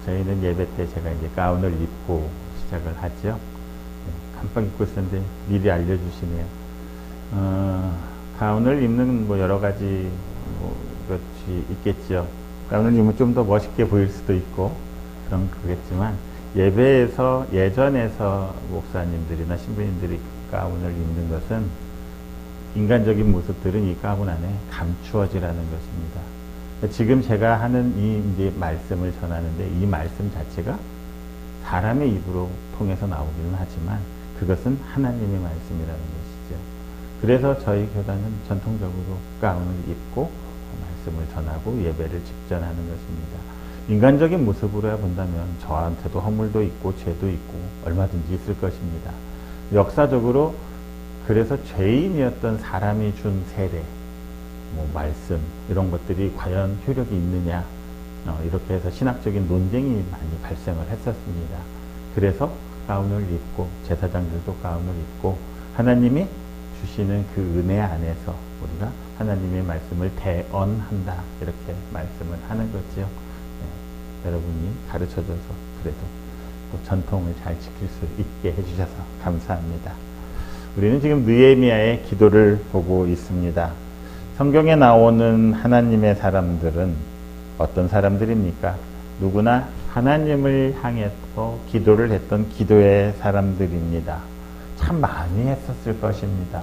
저희는 예배 때 제가 이제 가운을 입고 시작을 하죠. 깜빡 입고 있었는데 미리 알려주시네요. 가운을 입는 뭐 여러 가지 것이 있겠죠. 가운을 입으면 좀 더 멋있게 보일 수도 있고 그런 거겠지만 예배에서 예전에서 목사님들이나 신부님들이 가운을 입는 것은 인간적인 모습들은 이 가운 안에 감추어지라는 것입니다. 지금 제가 하는 이 이제 말씀을 전하는데 이 말씀 자체가 사람의 입으로 통해서 나오기는 하지만 그것은 하나님의 말씀이라는 것이죠. 그래서 저희 교단은 전통적으로 가운을 입고 말씀을 전하고 예배를 직전하는 것입니다. 인간적인 모습으로 본다면 저한테도 허물도 있고 죄도 있고 얼마든지 있을 것입니다. 역사적으로 그래서 죄인이었던 사람이 준 세례, 말씀 이런 것들이 과연 효력이 있느냐 이렇게 해서 신학적인 논쟁이 많이 발생을 했었습니다. 그래서 가운을 입고 제사장들도 가운을 입고 하나님이 주시는 그 은혜 안에서 우리가 하나님의 말씀을 대언한다 이렇게 말씀을 하는 거지요. 여러분이 가르쳐줘서 그래도 또 전통을 잘 지킬 수 있게 해주셔서 감사합니다. 우리는 지금 느헤미야의 기도를 보고 있습니다. 성경에 나오는 하나님의 사람들은 어떤 사람들입니까? 누구나 하나님을 향해서 기도를 했던 기도의 사람들입니다. 참 많이 했었을 것입니다.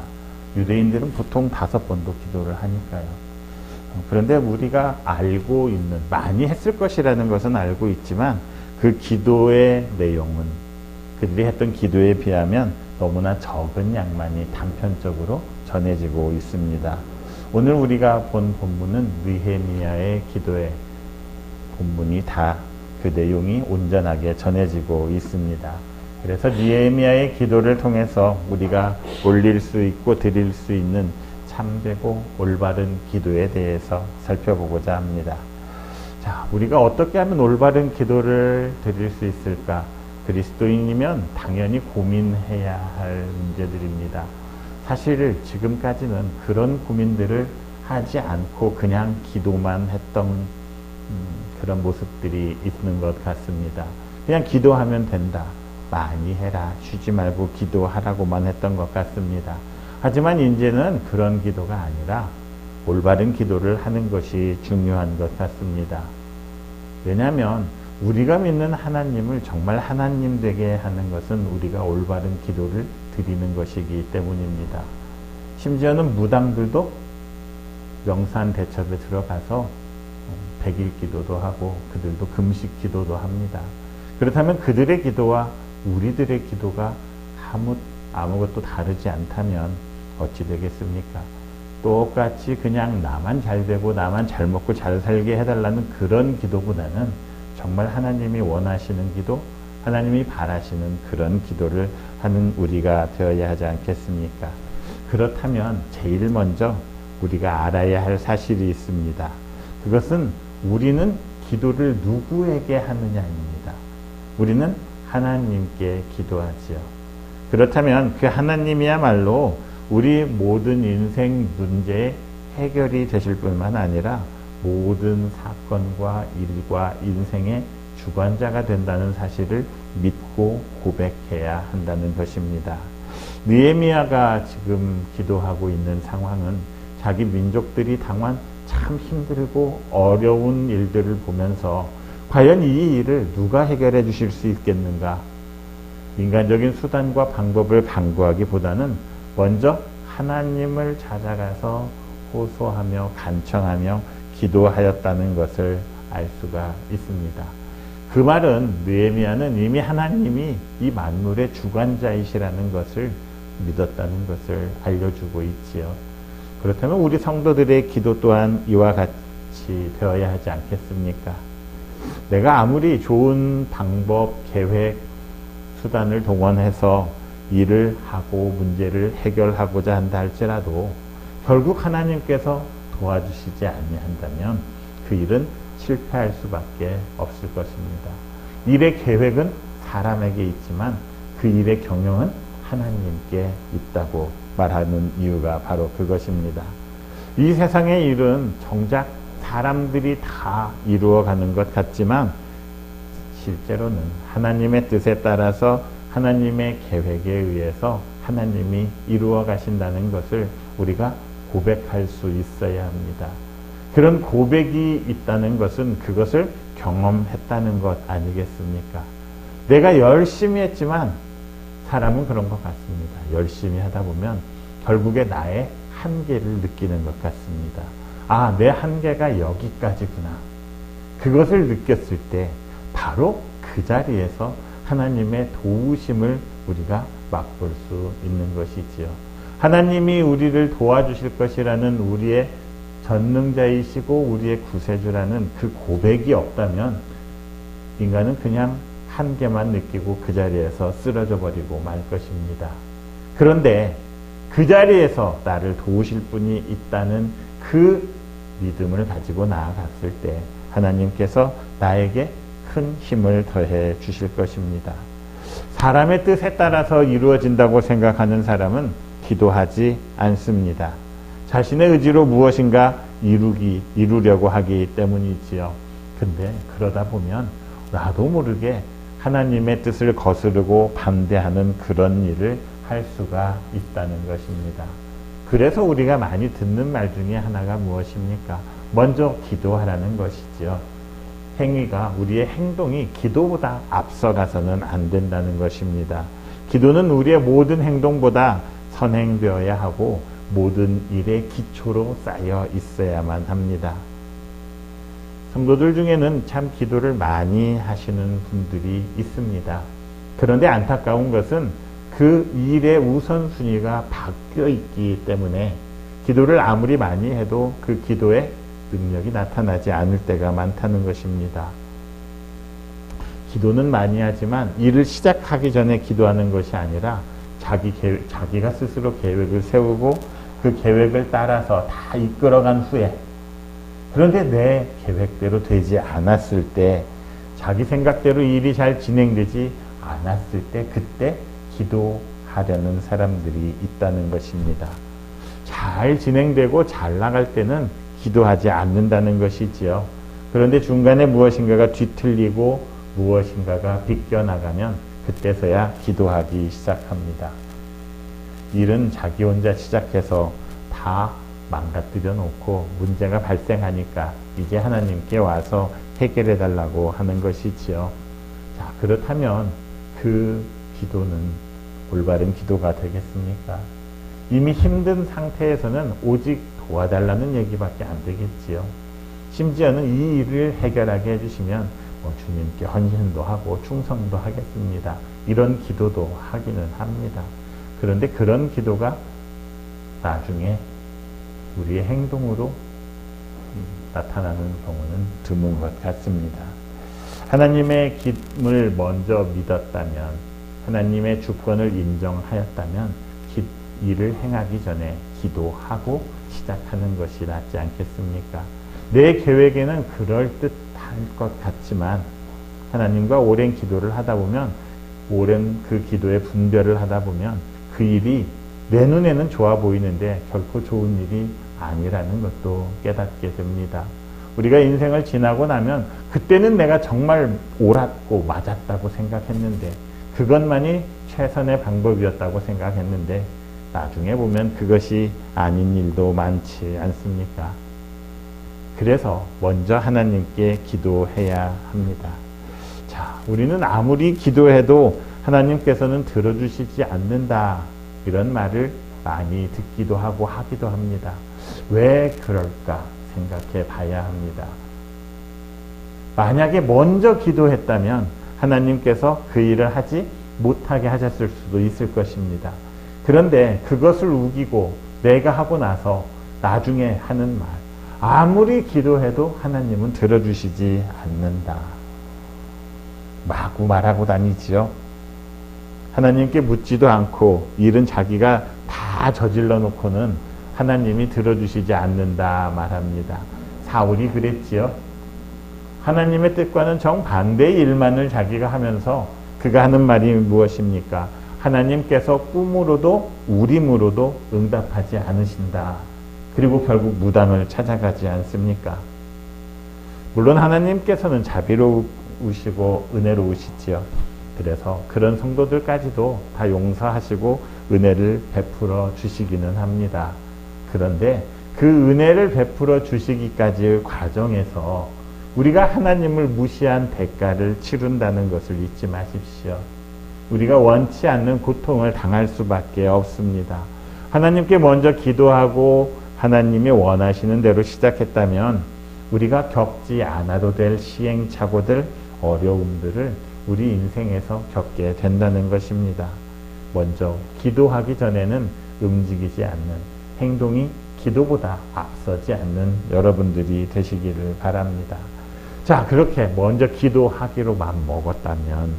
유대인들은 보통 5번도 기도를 하니까요. 그런데 우리가 알고 있는, 많이 했을 것이라는 것은 알고 있지만 그 기도의 내용은 그들이 했던 기도에 비하면 너무나 적은 양만이 단편적으로 전해지고 있습니다. 오늘 우리가 본 본문은 느헤미야의 기도의 본문이 다 그 내용이 온전하게 전해지고 있습니다. 그래서 느헤미야의 기도를 통해서 우리가 올릴 수 있고 드릴 수 있는 참되고 올바른 기도에 대해서 살펴보고자 합니다. 자, 우리가 어떻게 하면 올바른 기도를 드릴 수 있을까? 그리스도인이면 당연히 고민해야 할 문제들입니다. 사실 지금까지는 그런 고민들을 하지 않고 그냥 기도만 했던 그런 모습들이 있는 것 같습니다. 그냥 기도하면 된다. 많이 해라. 쉬지 말고 기도하라고만 했던 것 같습니다. 하지만 이제는 그런 기도가 아니라 올바른 기도를 하는 것이 중요한 것 같습니다. 왜냐하면 우리가 믿는 하나님을 정말 하나님 되게 하는 것은 우리가 올바른 기도를 드리는 것이기 때문입니다. 심지어는 무당들도 명산 대첩에 들어가서 100일 기도도 하고 그들도 금식 기도도 합니다. 그렇다면 그들의 기도와 우리들의 기도가 아무것도 다르지 않다면 어찌 되겠습니까? 똑같이 그냥 나만 잘 되고 나만 잘 먹고 잘 살게 해달라는 그런 기도보다는 정말 하나님이 원하시는 기도, 하나님이 바라시는 그런 기도를 하는 우리가 되어야 하지 않겠습니까? 그렇다면 제일 먼저 우리가 알아야 할 사실이 있습니다. 그것은 우리는 기도를 누구에게 하느냐입니다. 우리는 하나님께 기도하지요. 그렇다면 그 하나님이야말로 우리 모든 인생 문제의 해결이 되실 뿐만 아니라 모든 사건과 일과 인생의 주관자가 된다는 사실을 믿고 고백해야 한다는 것입니다. 느헤미야가 지금 기도하고 있는 상황은 자기 민족들이 당한 참 힘들고 어려운 일들을 보면서 과연 이 일을 누가 해결해 주실 수 있겠는가? 인간적인 수단과 방법을 강구하기보다는 먼저 하나님을 찾아가서 호소하며 간청하며 기도하였다는 것을 알 수가 있습니다. 그 말은 느헤미야는 이미 하나님이 이 만물의 주관자이시라는 것을 믿었다는 것을 알려주고 있지요. 그렇다면 우리 성도들의 기도 또한 이와 같이 되어야 하지 않겠습니까? 내가 아무리 좋은 방법, 계획, 수단을 동원해서 일을 하고 문제를 해결하고자 한다 할지라도 결국 하나님께서 도와주시지 아니한다면 그 일은 실패할 수밖에 없을 것입니다. 일의 계획은 사람에게 있지만 그 일의 경영은 하나님께 있다고 말하는 이유가 바로 그것입니다. 이 세상의 일은 정작 사람들이 다 이루어가는 것 같지만 실제로는 하나님의 뜻에 따라서 하나님의 계획에 의해서 하나님이 이루어 가신다는 것을 우리가 고백할 수 있어야 합니다. 그런 고백이 있다는 것은 그것을 경험했다는 것 아니겠습니까? 내가 열심히 했지만 사람은 그런 것 같습니다. 열심히 하다 보면 결국에 나의 한계를 느끼는 것 같습니다. 아, 내 한계가 여기까지구나. 그것을 느꼈을 때 바로 그 자리에서 하나님의 도우심을 우리가 맛볼 수 있는 것이지요. 하나님이 우리를 도와주실 것이라는 우리의 전능자이시고 우리의 구세주라는 그 고백이 없다면 인간은 그냥 한계만 느끼고 그 자리에서 쓰러져 버리고 말 것입니다. 그런데 그 자리에서 나를 도우실 분이 있다는 그 믿음을 가지고 나아갔을 때 하나님께서 나에게 큰 힘을 더해 주실 것입니다. 사람의 뜻에 따라서 이루어진다고 생각하는 사람은 기도하지 않습니다. 자신의 의지로 무엇인가 이루려고 하기 때문이지요. 근데 그러다 보면 나도 모르게 하나님의 뜻을 거스르고 반대하는 그런 일을 할 수가 있다는 것입니다. 그래서 우리가 많이 듣는 말 중에 하나가 무엇입니까? 먼저 기도하라는 것이지요. 행위가, 우리의 행동이 기도보다 앞서가서는 안 된다는 것입니다. 기도는 우리의 모든 행동보다 선행되어야 하고 모든 일의 기초로 쌓여 있어야만 합니다. 성도들 중에는 참 기도를 많이 하시는 분들이 있습니다. 그런데 안타까운 것은 그 일의 우선순위가 바뀌어 있기 때문에 기도를 아무리 많이 해도 그 기도의 능력이 나타나지 않을 때가 많다는 것입니다. 기도는 많이 하지만 일을 시작하기 전에 기도하는 것이 아니라 자기가 스스로 계획을 세우고 그 계획을 따라서 다 이끌어간 후에, 그런데 내 계획대로 되지 않았을 때, 자기 생각대로 일이 잘 진행되지 않았을 때 그때 기도하려는 사람들이 있다는 것입니다. 잘 진행되고 잘 나갈 때는 기도하지 않는다는 것이지요. 그런데 중간에 무엇인가가 뒤틀리고 무엇인가가 비껴나가면 그때서야 기도하기 시작합니다. 일은 자기 혼자 시작해서 다 망가뜨려 놓고 문제가 발생하니까 이제 하나님께 와서 해결해 달라고 하는 것이지요. 자, 그렇다면 그 기도는 올바른 기도가 되겠습니까? 이미 힘든 상태에서는 오직 도와달라는 얘기밖에 안 되겠지요. 심지어는 이 일을 해결하게 해주시면 주님께 헌신도 하고 충성도 하겠습니다. 이런 기도도 하기는 합니다. 그런데 그런 기도가 나중에 우리의 행동으로 나타나는 경우는 드문 것 같습니다. 하나님의 힘을 먼저 믿었다면, 하나님의 주권을 인정하였다면 일을 행하기 전에 기도하고 시작하는 것이 낫지 않겠습니까? 내 계획에는 그럴듯할 것 같지만 하나님과 오랜 기도를 하다 보면, 오랜 그 기도의 분별을 하다 보면 그 일이 내 눈에는 좋아 보이는데 결코 좋은 일이 아니라는 것도 깨닫게 됩니다. 우리가 인생을 지나고 나면 그때는 내가 정말 옳았고 맞았다고 생각했는데, 그것만이 최선의 방법이었다고 생각했는데 나중에 보면 그것이 아닌 일도 많지 않습니까? 그래서 먼저 하나님께 기도해야 합니다. 자, 우리는 아무리 기도해도 하나님께서는 들어주시지 않는다, 이런 말을 많이 듣기도 하고 하기도 합니다. 왜 그럴까 생각해 봐야 합니다. 만약에 먼저 기도했다면 하나님께서 그 일을 하지 못하게 하셨을 수도 있을 것입니다. 그런데 그것을 우기고 내가 하고 나서 나중에 하는 말, 아무리 기도해도 하나님은 들어주시지 않는다, 마구 말하고 다니지요. 하나님께 묻지도 않고 일은 자기가 다 저질러 놓고는 하나님이 들어주시지 않는다 말합니다. 사울이 그랬지요. 하나님의 뜻과는 정반대의 일만을 자기가 하면서 그가 하는 말이 무엇입니까? 하나님께서 꿈으로도 우림으로도 응답하지 않으신다. 그리고 결국 무당을 찾아가지 않습니까? 물론 하나님께서는 우시고 은혜로우시지요. 그래서 그런 성도들까지도 다 용서하시고 은혜를 베풀어 주시기는 합니다. 그런데 그 은혜를 베풀어 주시기까지의 과정에서 우리가 하나님을 무시한 대가를 치른다는 것을 잊지 마십시오. 우리가 원치 않는 고통을 당할 수밖에 없습니다. 하나님께 먼저 기도하고 하나님이 원하시는 대로 시작했다면 우리가 겪지 않아도 될 시행착오들, 어려움들을 우리 인생에서 겪게 된다는 것입니다. 먼저 기도하기 전에는 움직이지 않는, 행동이 기도보다 앞서지 않는 여러분들이 되시기를 바랍니다. 자, 그렇게 먼저 기도하기로 맘먹었다면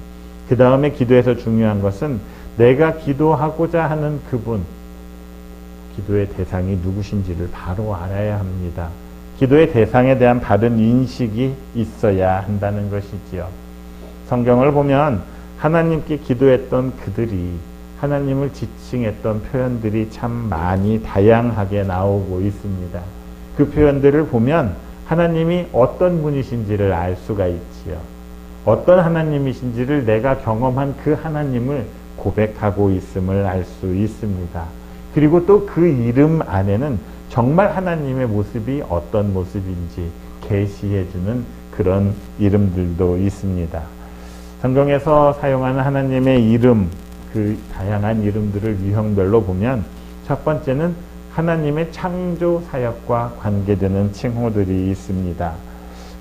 그 다음에 기도에서 중요한 것은 내가 기도하고자 하는 그분, 기도의 대상이 누구신지를 바로 알아야 합니다. 기도의 대상에 대한 바른 인식이 있어야 한다는 것이지요. 성경을 보면 하나님께 기도했던 그들이 하나님을 지칭했던 표현들이 참 많이 다양하게 나오고 있습니다. 그 표현들을 보면 하나님이 어떤 분이신지를 알 수가 있지요. 어떤 하나님이신지를 내가 경험한 그 하나님을 고백하고 있음을 알 수 있습니다. 그리고 또 그 이름 안에는 정말 하나님의 모습이 어떤 모습인지 계시해주는 그런 이름들도 있습니다. 성경에서 사용하는 하나님의 이름, 그 다양한 이름들을 유형별로 보면 첫 번째는 하나님의 창조 사역과 관계되는 칭호들이 있습니다.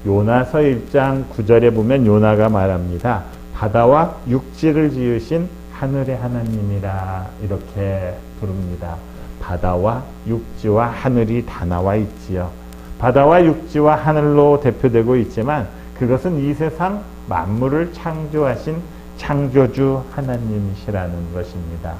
요나서 1장 9절에 보면 요나가 말합니다. 바다와 육지를 지으신 하늘의 하나님이라 이렇게 부릅니다. 바다와 육지와 하늘이 다 나와 있지요. 바다와 육지와 하늘로 대표되고 있지만 그것은 이 세상 만물을 창조하신 창조주 하나님이시라는 것입니다.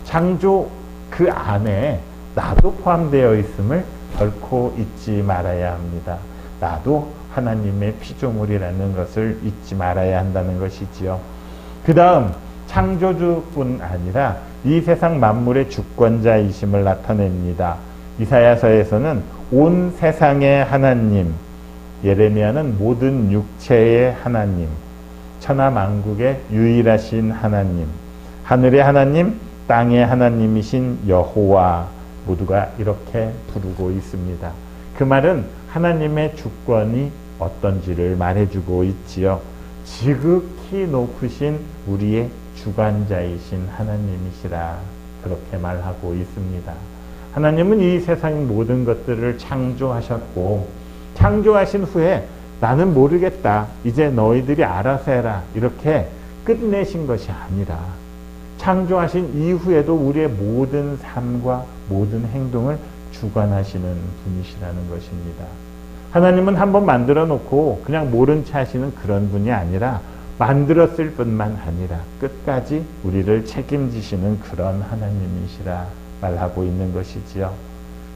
창조 그 안에 나도 포함되어 있음을 결코 잊지 말아야 합니다. 나도 하나님의 피조물이라는 것을 잊지 말아야 한다는 것이지요. 그 다음 창조주뿐 아니라 이 세상 만물의 주권자이심을 나타냅니다. 이사야서에서는 온 세상의 하나님, 예레미야는 모든 육체의 하나님, 천하만국의 유일하신 하나님, 하늘의 하나님, 땅의 하나님이신 여호와 모두가 이렇게 부르고 있습니다. 그 말은 하나님의 주권이 어떤지를 말해주고 있지요. 지극히 높으신 우리의 주관자이신 하나님이시라 그렇게 말하고 있습니다. 하나님은 이 세상 모든 것들을 창조하셨고 창조하신 후에 나는 모르겠다, 이제 너희들이 알아서 해라 이렇게 끝내신 것이 아니라 창조하신 이후에도 우리의 모든 삶과 모든 행동을 주관하시는 분이시라는 것입니다. 하나님은 한번 만들어 놓고 그냥 모른 채 하시는 그런 분이 아니라 만들었을 뿐만 아니라 끝까지 우리를 책임지시는 그런 하나님이시라 말하고 있는 것이지요.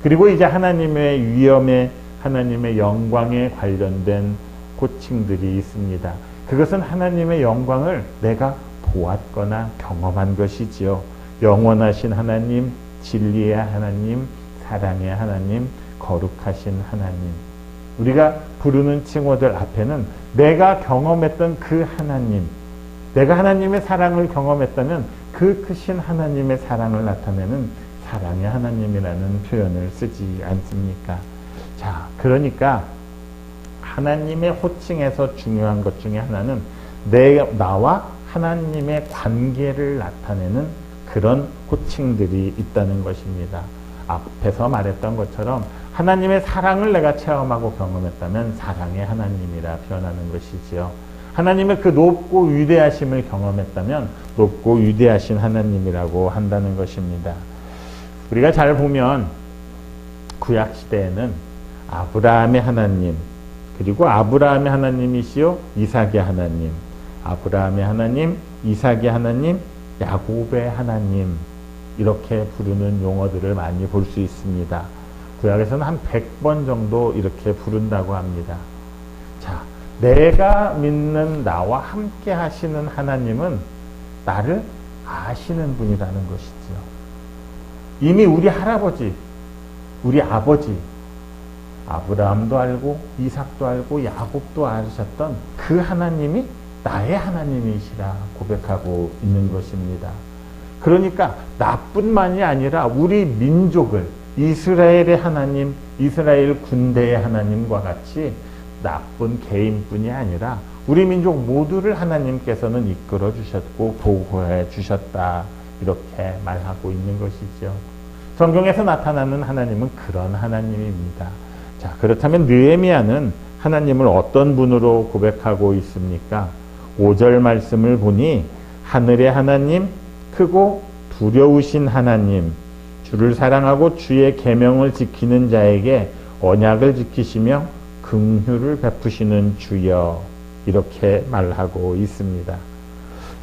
그리고 이제 하나님의 위엄에, 하나님의 영광에 관련된 호칭들이 있습니다. 그것은 하나님의 영광을 내가 보았거나 경험한 것이지요. 영원하신 하나님, 진리의 하나님, 사랑의 하나님, 거룩하신 하나님. 우리가 부르는 칭호들 앞에는 내가 경험했던 그 하나님, 내가 하나님의 사랑을 경험했다면 그 크신 하나님의 사랑을 나타내는 사랑의 하나님이라는 표현을 쓰지 않습니까? 자, 그러니까 하나님의 호칭에서 중요한 것 중에 하나는 나와 하나님의 관계를 나타내는 그런 호칭들이 있다는 것입니다. 앞에서 말했던 것처럼 하나님의 사랑을 내가 체험하고 경험했다면 사랑의 하나님이라 표현하는 것이지요. 하나님의 그 높고 위대하심을 경험했다면 높고 위대하신 하나님이라고 한다는 것입니다. 우리가 잘 보면 구약시대에는 아브라함의 하나님, 그리고 아브라함의 하나님이시요 이삭의 하나님, 아브라함의 하나님, 이삭의 하나님, 야곱의 하나님 이렇게 부르는 용어들을 많이 볼 수 있습니다. 구약에서는 한 100번 정도 이렇게 부른다고 합니다. 자, 내가 믿는 나와 함께 하시는 하나님은 나를 아시는 분이라는 것이지요. 이미 우리 할아버지, 우리 아버지, 아브라함도 알고 이삭도 알고 야곱도 아셨던 그 하나님이 나의 하나님이시라 고백하고 있는 것입니다. 그러니까 나뿐만이 아니라 우리 민족을 이스라엘의 하나님, 이스라엘 군대의 하나님과 같이 나쁜 개인뿐이 아니라 우리 민족 모두를 하나님께서는 이끌어 주셨고 보호해 주셨다. 이렇게 말하고 있는 것이죠. 성경에서 나타나는 하나님은 그런 하나님입니다. 자, 그렇다면 느헤미야는 하나님을 어떤 분으로 고백하고 있습니까? 5절 말씀을 보니 하늘의 하나님, 크고 두려우신 하나님, 주를 사랑하고 주의 계명을 지키는 자에게 언약을 지키시며 긍휼을 베푸시는 주여, 이렇게 말하고 있습니다.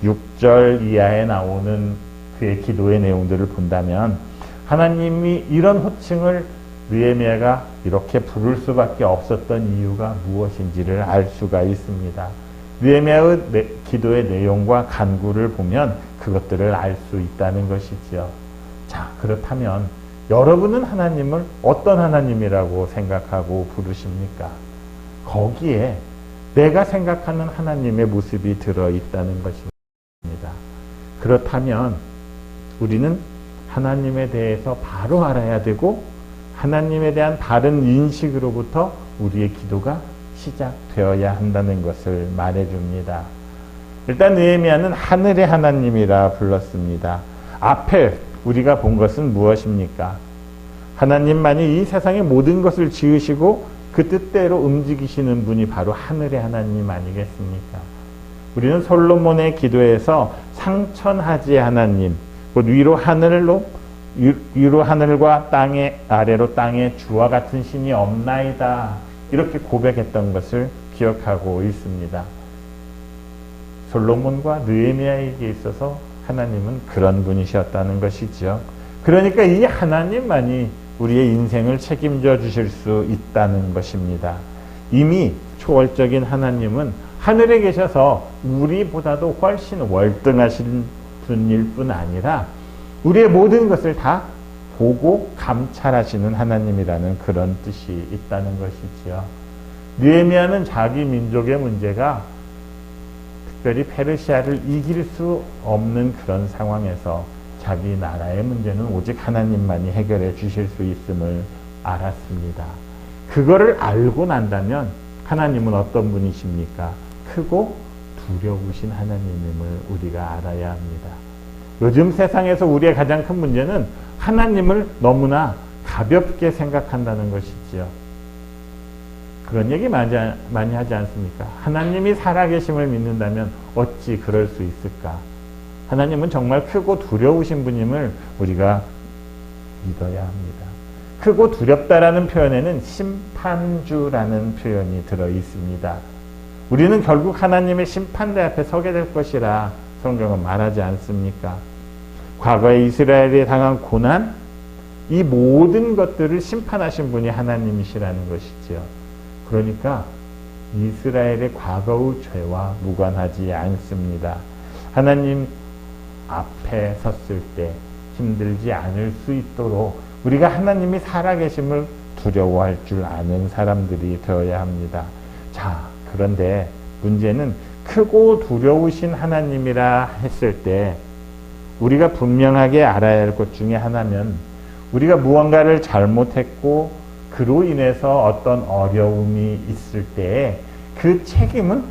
6절 이하에 나오는 그의 기도의 내용들을 본다면 하나님이 이런 호칭을 느헤미야가 이렇게 부를 수밖에 없었던 이유가 무엇인지를 알 수가 있습니다. 느헤미야의 기도의 내용과 간구를 보면 그것들을 알 수 있다는 것이지요. 자, 그렇다면 여러분은 하나님을 어떤 하나님이라고 생각하고 부르십니까? 거기에 내가 생각하는 하나님의 모습이 들어있다는 것입니다. 그렇다면 우리는 하나님에 대해서 바로 알아야 되고 하나님에 대한 바른 인식으로부터 우리의 기도가 시작되어야 한다는 것을 말해줍니다. 일단 느헤미야는 하늘의 하나님이라 불렀습니다. 앞에 우리가 본 것은 무엇입니까? 하나님만이 이 세상의 모든 것을 지으시고 그 뜻대로 움직이시는 분이 바로 하늘의 하나님 아니겠습니까? 우리는 솔로몬의 기도에서 상천하지의 하나님, 곧 위로 하늘과 땅의 아래로 땅에 주와 같은 신이 없나이다, 이렇게 고백했던 것을 기억하고 있습니다. 솔로몬과 느헤미야에게 있어서 하나님은 그런 분이셨다는 것이죠. 그러니까 이 하나님만이 우리의 인생을 책임져 주실 수 있다는 것입니다. 이미 초월적인 하나님은 하늘에 계셔서 우리보다도 훨씬 월등하신 분일 뿐 아니라 우리의 모든 것을 다 보고 감찰하시는 하나님이라는 그런 뜻이 있다는 것이지요. 느헤미야는 자기 민족의 문제가 특별히 페르시아를 이길 수 없는 그런 상황에서 자기 나라의 문제는 오직 하나님만이 해결해 주실 수 있음을 알았습니다. 그거를 알고 난다면 하나님은 어떤 분이십니까? 크고 두려우신 하나님임을 우리가 알아야 합니다. 요즘 세상에서 우리의 가장 큰 문제는 하나님을 너무나 가볍게 생각한다는 것이지요. 그런 얘기 많이 하지 않습니까? 하나님이 살아계심을 믿는다면 어찌 그럴 수 있을까? 하나님은 정말 크고 두려우신 분임을 우리가 믿어야 합니다. 크고 두렵다라는 표현에는 심판주라는 표현이 들어 있습니다. 우리는 결국 하나님의 심판대 앞에 서게 될 것이라 성경은 말하지 않습니까? 과거에 이스라엘이 당한 고난, 이 모든 것들을 심판하신 분이 하나님이시라는 것이지요. 그러니까 이스라엘의 과거의 죄와 무관하지 않습니다. 하나님 앞에 섰을 때 힘들지 않을 수 있도록 우리가 하나님이 살아계심을 두려워할 줄 아는 사람들이 되어야 합니다. 자, 그런데 문제는 크고 두려우신 하나님이라 했을 때 우리가 분명하게 알아야 할 것 중에 하나는 우리가 무언가를 잘못했고 그로 인해서 어떤 어려움이 있을 때 그 책임은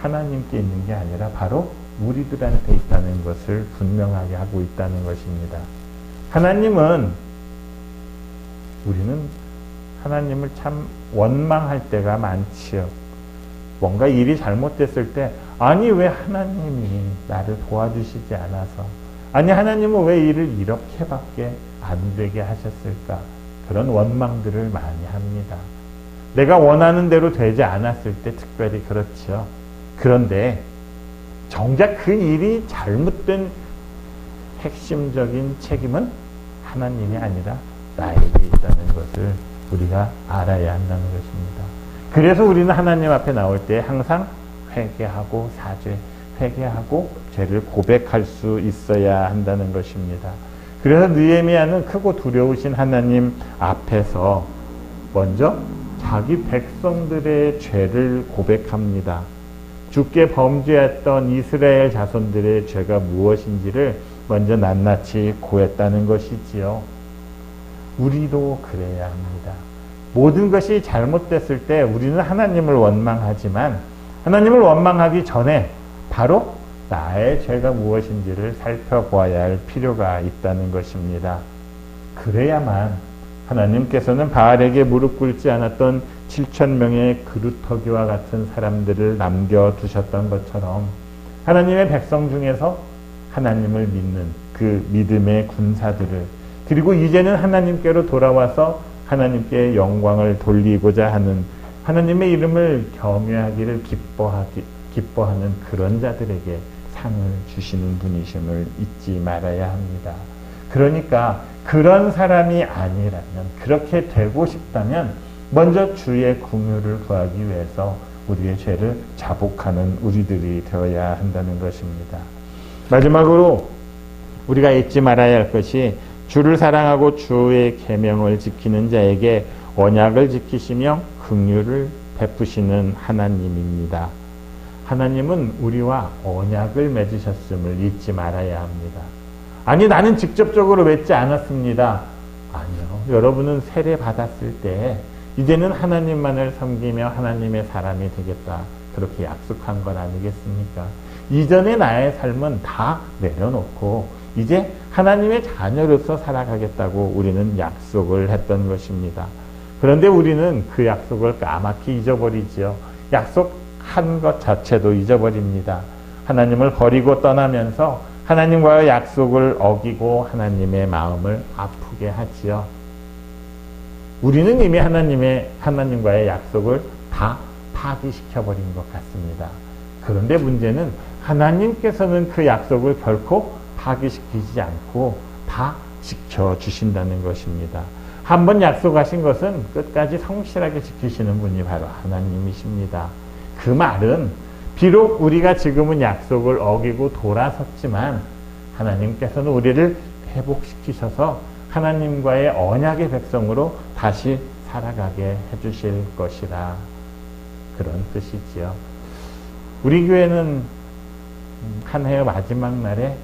하나님께 있는 게 아니라 바로 우리들한테 있다는 것을 분명하게 하고 있다는 것입니다. 우리는 하나님을 참 원망할 때가 많지요. 뭔가 일이 잘못됐을 때 아니 왜 하나님이 나를 도와주시지 않아서, 아니 하나님은 왜 일을 이렇게밖에 안 되게 하셨을까, 그런 원망들을 많이 합니다. 내가 원하는 대로 되지 않았을 때 특별히 그렇죠. 그런데 정작 그 일이 잘못된 핵심적인 책임은 하나님이 아니라 나에게 있다는 것을 우리가 알아야 한다는 것입니다. 그래서 우리는 하나님 앞에 나올 때 항상 회개하고 회개하고 죄를 고백할 수 있어야 한다는 것입니다. 그래서 느헤미야는 크고 두려우신 하나님 앞에서 먼저 자기 백성들의 죄를 고백합니다. 주께 범죄했던 이스라엘 자손들의 죄가 무엇인지를 먼저 낱낱이 고했다는 것이지요. 우리도 그래야 합니다. 모든 것이 잘못됐을 때 우리는 하나님을 원망하지만 하나님을 원망하기 전에 바로 나의 죄가 무엇인지를 살펴보아야 할 필요가 있다는 것입니다. 그래야만 하나님께서는 바알에게 무릎 꿇지 않았던 7,000명의 그루터기와 같은 사람들을 남겨두셨던 것처럼 하나님의 백성 중에서 하나님을 믿는 그 믿음의 군사들을, 그리고 이제는 하나님께로 돌아와서 하나님께 영광을 돌리고자 하는, 하나님의 이름을 경외하기를 기뻐하는 그런 자들에게 상을 주시는 분이심을 잊지 말아야 합니다. 그러니까 그런 사람이 아니라면, 그렇게 되고 싶다면 먼저 주의 긍휼을 구하기 위해서 우리의 죄를 자복하는 우리들이 되어야 한다는 것입니다. 마지막으로 우리가 잊지 말아야 할 것이, 주를 사랑하고 주의 계명을 지키는 자에게 언약을 지키시며 긍휼을 베푸시는 하나님입니다. 하나님은 우리와 언약을 맺으셨음을 잊지 말아야 합니다. 아니, 나는 직접적으로 맺지 않았습니다. 아니요. 여러분은 세례 받았을 때 이제는 하나님만을 섬기며 하나님의 사람이 되겠다, 그렇게 약속한 건 아니겠습니까? 이전의 나의 삶은 다 내려놓고 이제 하나님의 자녀로서 살아가겠다고 우리는 약속을 했던 것입니다. 그런데 우리는 그 약속을 까맣게 잊어버리지요. 약속한 것 자체도 잊어버립니다. 하나님을 버리고 떠나면서 하나님과의 약속을 어기고 하나님의 마음을 아프게 하지요. 우리는 이미 하나님과의 약속을 다 파기시켜버린 것 같습니다. 그런데 문제는 하나님께서는 그 약속을 결코 파기시키지 않고 다 지켜주신다는 것입니다. 한번 약속하신 것은 끝까지 성실하게 지키시는 분이 바로 하나님이십니다. 그 말은 비록 우리가 지금은 약속을 어기고 돌아섰지만 하나님께서는 우리를 회복시키셔서 하나님과의 언약의 백성으로 다시 살아가게 해주실 것이라, 그런 뜻이지요. 우리 교회는 한 해의 마지막 날에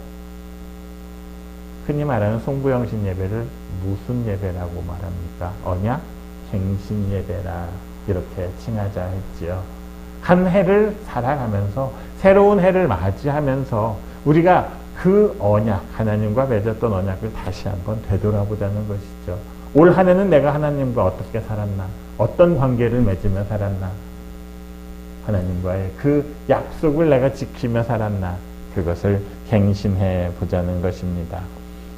흔히 말하는 송부영신 예배를 무슨 예배라고 말합니까? 언약 갱신 예배라 이렇게 칭하자 했지요. 한 해를 살아가면서 새로운 해를 맞이하면서 우리가 그 언약, 하나님과 맺었던 언약을 다시 한번 되돌아보자는 것이죠. 올 한 해는 내가 하나님과 어떻게 살았나? 어떤 관계를 맺으며 살았나? 하나님과의 그 약속을 내가 지키며 살았나? 그것을 갱신해 보자는 것입니다.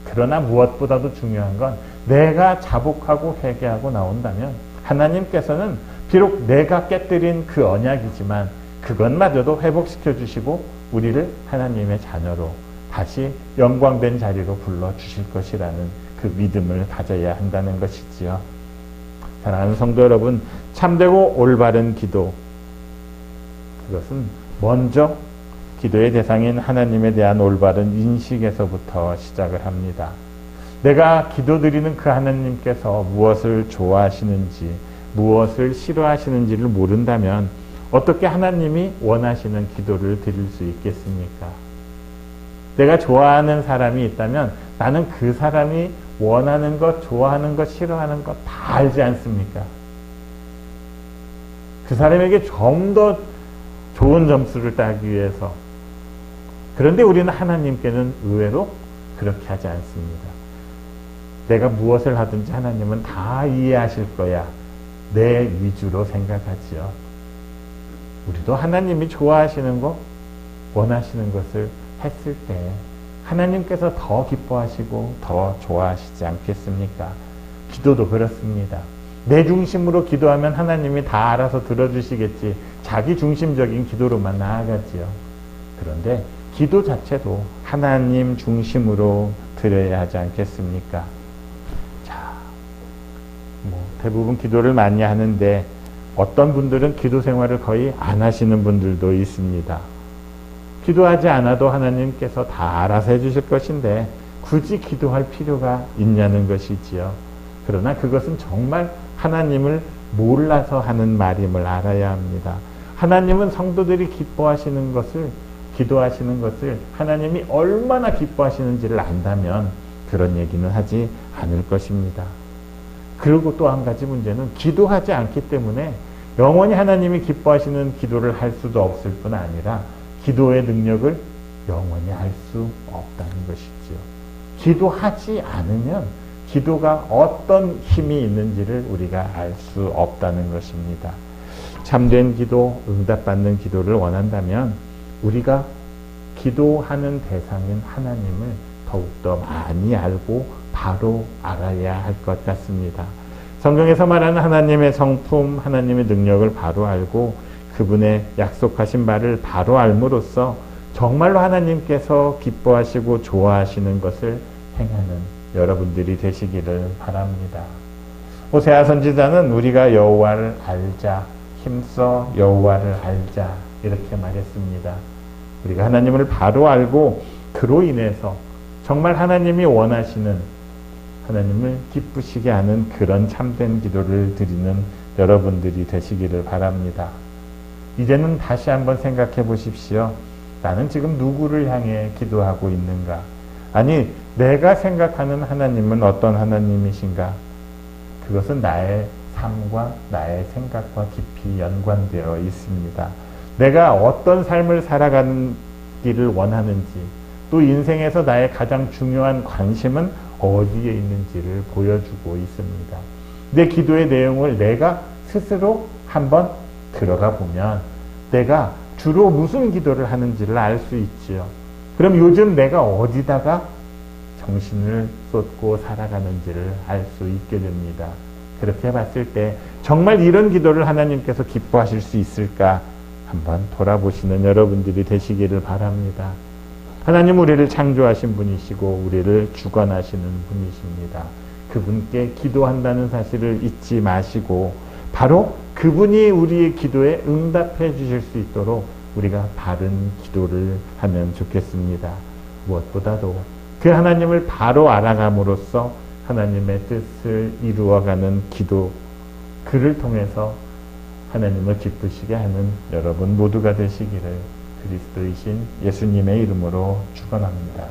그러나 무엇보다도 중요한 건 내가 자복하고 회개하고 나온다면 하나님께서는 비록 내가 깨뜨린 그 언약이지만 그것마저도 회복시켜 주시고 우리를 하나님의 자녀로 다시 영광된 자리로 불러주실 것이라는 그 믿음을 가져야 한다는 것이지요. 사랑하는 성도 여러분, 참되고 올바른 기도, 그것은 먼저 기도의 대상인 하나님에 대한 올바른 인식에서부터 시작을 합니다. 내가 기도드리는 그 하나님께서 무엇을 좋아하시는지, 무엇을 싫어하시는지를 모른다면 어떻게 하나님이 원하시는 기도를 드릴 수 있겠습니까? 내가 좋아하는 사람이 있다면 나는 그 사람이 원하는 것, 좋아하는 것, 싫어하는 것 다 알지 않습니까? 그 사람에게 좀 더 좋은 점수를 따기 위해서. 그런데 우리는 하나님께는 의외로 그렇게 하지 않습니다. 내가 무엇을 하든지 하나님은 다 이해하실 거야, 내 위주로 생각하지요. 우리도 하나님이 좋아하시는 것, 원하시는 것을 했을 때 하나님께서 더 기뻐하시고 더 좋아하시지 않겠습니까? 기도도 그렇습니다. 내 중심으로 기도하면 하나님이 다 알아서 들어주시겠지, 자기 중심적인 기도로만 나아가지요. 그런데 기도 자체도 하나님 중심으로 드려야 하지 않겠습니까? 자, 대부분 기도를 많이 하는데 어떤 분들은 기도 생활을 거의 안 하시는 분들도 있습니다. 기도하지 않아도 하나님께서 다 알아서 해주실 것인데 굳이 기도할 필요가 있냐는 것이지요. 그러나 그것은 정말 하나님을 몰라서 하는 말임을 알아야 합니다. 하나님은 성도들이 기뻐하시는 것을, 기도하시는 것을 하나님이 얼마나 기뻐하시는지를 안다면 그런 얘기는 하지 않을 것입니다. 그리고 또 한 가지 문제는 기도하지 않기 때문에 영원히 하나님이 기뻐하시는 기도를 할 수도 없을 뿐 아니라 기도의 능력을 영원히 할 수 없다는 것이지요. 기도하지 않으면 기도가 어떤 힘이 있는지를 우리가 알 수 없다는 것입니다. 참된 기도, 응답받는 기도를 원한다면 우리가 기도하는 대상인 하나님을 더욱더 많이 알고 바로 알아야 할 것 같습니다. 성경에서 말하는 하나님의 성품, 하나님의 능력을 바로 알고 그분의 약속하신 바를 바로 알므로써 정말로 하나님께서 기뻐하시고 좋아하시는 것을 행하는 여러분들이 되시기를 바랍니다. 호세아 선지자는 우리가 여호와를 알자, 힘써 여호와를 알자 이렇게 말했습니다. 우리가 하나님을 바로 알고 그로 인해서 정말 하나님이 원하시는, 하나님을 기쁘시게 하는 그런 참된 기도를 드리는 여러분들이 되시기를 바랍니다. 이제는 다시 한번 생각해 보십시오. 나는 지금 누구를 향해 기도하고 있는가? 아니, 내가 생각하는 하나님은 어떤 하나님이신가? 그것은 나의 삶과 나의 생각과 깊이 연관되어 있습니다. 내가 어떤 삶을 살아가기를 원하는지, 또 인생에서 나의 가장 중요한 관심은 어디에 있는지를 보여주고 있습니다. 내 기도의 내용을 내가 스스로 한번 들어가 보면 내가 주로 무슨 기도를 하는지를 알 수 있지요. 그럼 요즘 내가 어디다가 정신을 쏟고 살아가는지를 알 수 있게 됩니다. 그렇게 봤을 때 정말 이런 기도를 하나님께서 기뻐하실 수 있을까 한번 돌아보시는 여러분들이 되시기를 바랍니다. 하나님 우리를 창조하신 분이시고 우리를 주관하시는 분이십니다. 그분께 기도한다는 사실을 잊지 마시고 바로 그분이 우리의 기도에 응답해 주실 수 있도록 우리가 바른 기도를 하면 좋겠습니다. 무엇보다도 그 하나님을 바로 알아감으로써 하나님의 뜻을 이루어가는 기도, 그를 통해서 하나님을 기쁘시게 하는 여러분 모두가 되시기를 그리스도이신 예수님의 이름으로 축원합니다.